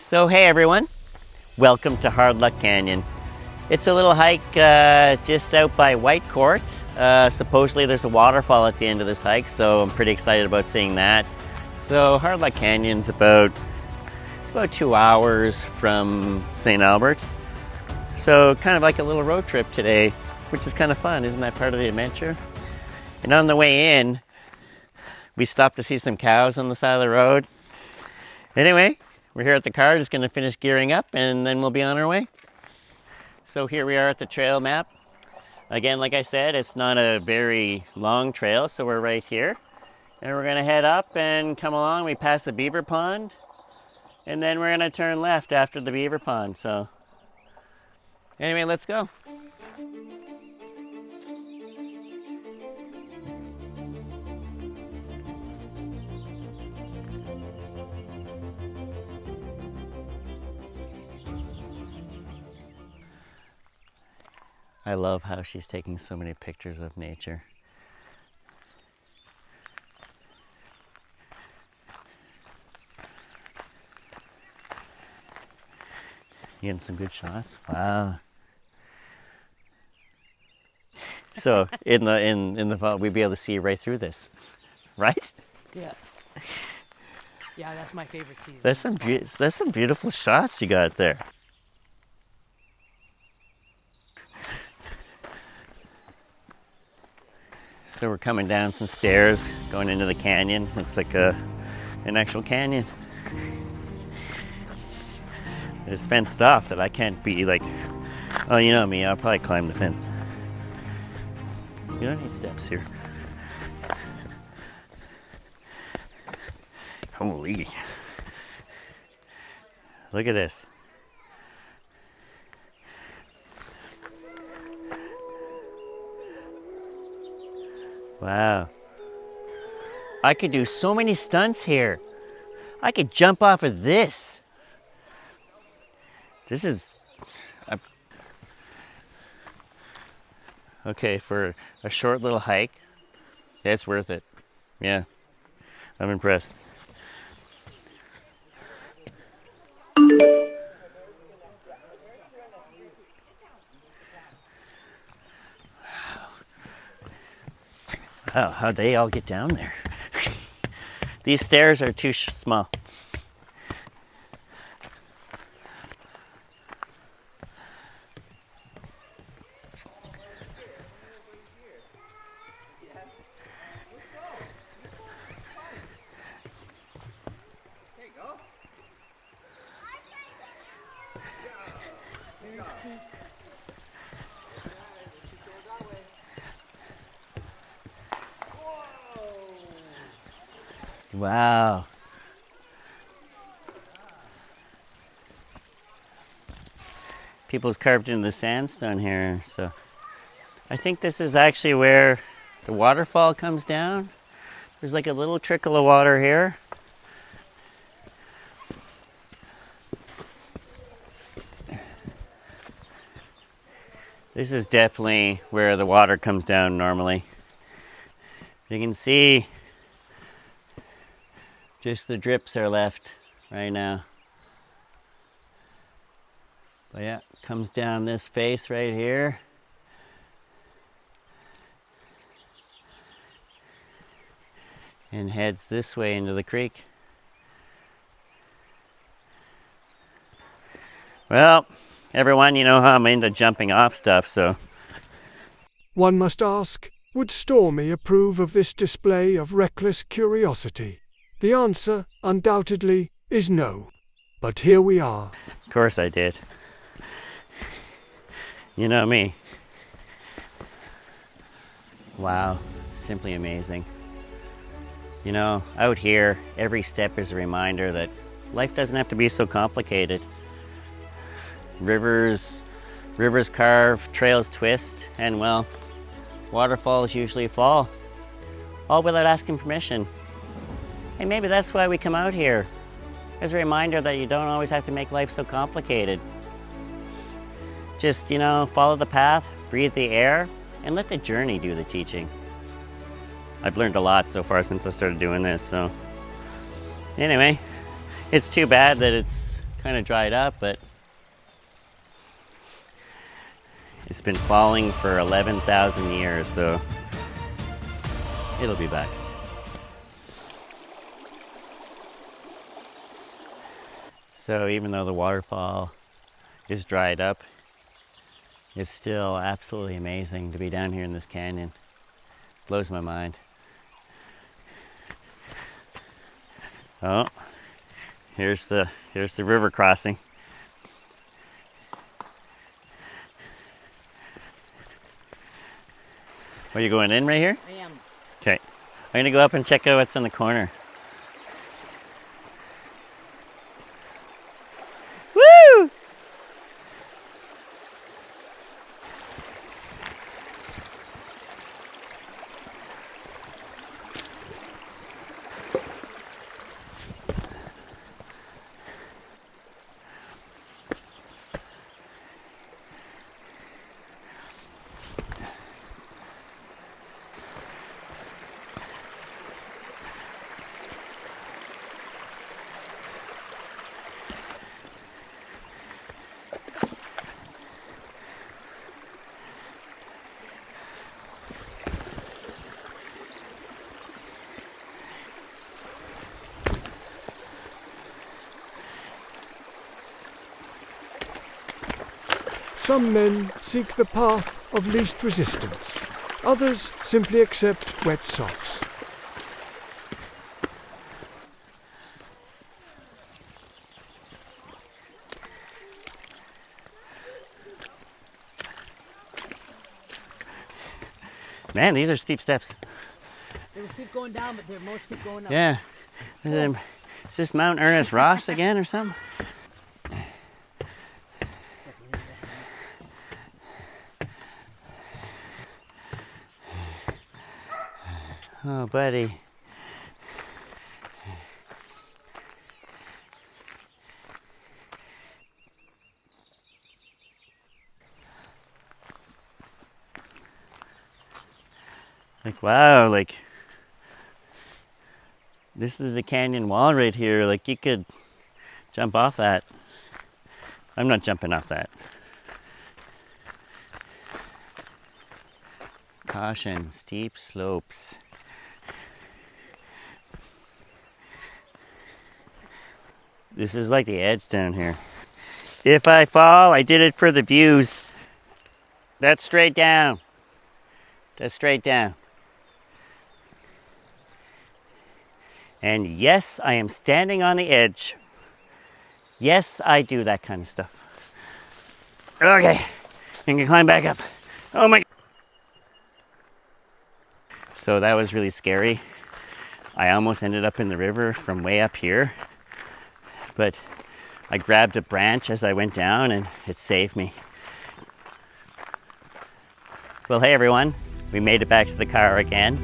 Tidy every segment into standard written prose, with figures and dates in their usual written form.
So hey everyone, welcome to Hard Luck Canyon. It's a little hike just out by White Court. Supposedly there's a waterfall at the end of this hike, so I'm pretty excited about seeing that. So Hard Luck Canyon's about 2 hours from St. Albert. So kind of like a little road trip today, which is kind of fun. Isn't that part of the adventure? And on the way in, we stopped to see some cows on the side of the road. Anyway, we're here at the car, just gonna finish gearing up and then we'll be on our way. So here we are at the trail map. Again, like I said, it's not a very long trail, so we're right here. And we're gonna head up and come along. We pass the beaver pond, and then we're gonna turn left after the beaver pond. So anyway, let's go. I love how she's taking so many pictures of nature. You getting some good shots? Wow. So in the fall, we'd be able to see right through this, right? Yeah. Yeah, that's my favorite season. That's some beautiful shots you got there. So we're coming down some stairs, going into the canyon. Looks like an actual canyon. It's fenced off that I can't be like, oh, you know me, I'll probably climb the fence. You don't need steps here. Holy. Look at this. Wow. I could do so many stunts here. I could jump off of this. This is... okay, for a short little hike, it's worth it. Yeah, I'm impressed. Wow, how'd they all get down there? These stairs are too small. Wow. People's carved into the sandstone here, so I think this is actually where the waterfall comes down. There's like a little trickle of water here. This is definitely where the water comes down normally. You can see just the drips are left right now. But yeah, it comes down this face right here. And heads this way into the creek. Well, everyone, you know how I'm into jumping off stuff, so. One must ask, would Stormy approve of this display of reckless curiosity? The answer, undoubtedly, is no. But here we are. Of course I did. You know me. Wow, simply amazing. You know, out here, every step is a reminder that life doesn't have to be so complicated. Rivers carve, trails twist, and well, waterfalls usually fall. All without asking permission. And maybe that's why we come out here, as a reminder that you don't always have to make life so complicated. Just, you know, follow the path, breathe the air, and let the journey do the teaching. I've learned a lot so far since I started doing this, so. Anyway, it's too bad that it's kind of dried up, but it's been falling for 11,000 years, so it'll be back. So even though the waterfall is dried up, it's still absolutely amazing to be down here in this canyon. Blows my mind. Oh, here's the river crossing. Are you going in right here? I am. Okay. I'm gonna go up and check out what's in the corner. Woo! Some men seek the path of least resistance. Others simply accept wet socks. Man, these are steep steps. They will keep going down, but they're most keep going up. Yeah. Is this Mount Ernest Ross again or something? Oh, buddy. Like, wow, like, this is the canyon wall right here. Like, you could jump off that. I'm not jumping off that. Caution, steep slopes. This is like the edge down here. If I fall, I did it for the views. That's straight down. That's straight down. And yes, I am standing on the edge. Yes, I do that kind of stuff. Okay, I can climb back up. Oh my. So that was really scary. I almost ended up in the river from way up here. But I grabbed a branch as I went down and it saved me. Well, hey everyone, we made it back to the car again.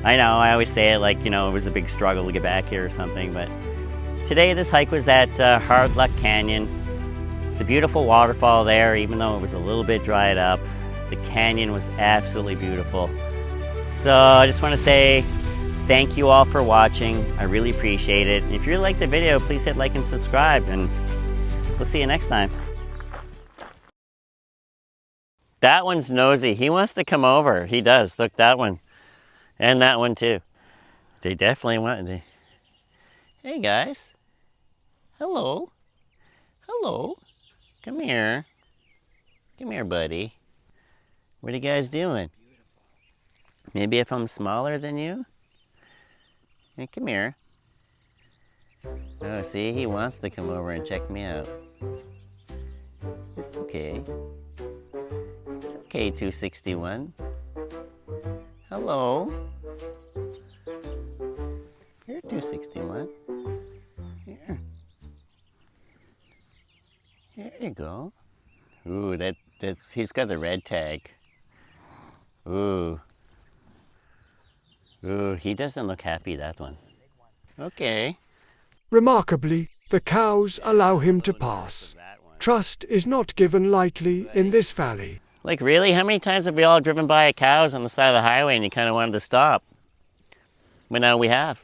I know, I always say it like, you know, it was a big struggle to get back here or something, but today this hike was at Hard Luck Canyon. It's a beautiful waterfall there, even though it was a little bit dried up. The canyon was absolutely beautiful. So I just want to say thank you all for watching. I really appreciate it. If you liked the video, please hit like and subscribe, and we'll see you next time. That one's nosy. He wants to come over. He does. Look, that one. And that one too. They definitely want to. Hey guys. Hello. Hello. Come here. Come here, buddy. What are you guys doing? Maybe if I'm smaller than you? Hey, come here. Oh, see, he wants to come over and check me out. It's okay. It's okay, 261. Hello. You're 261. Here. Here you go. Ooh, that's he's got the red tag. Ooh. Ooh, he doesn't look happy, that one. Okay. Remarkably, the cows allow him to pass. Trust is not given lightly in this valley. Like, really? How many times have we all driven by cows on the side of the highway and you kind of wanted to stop? But now we have.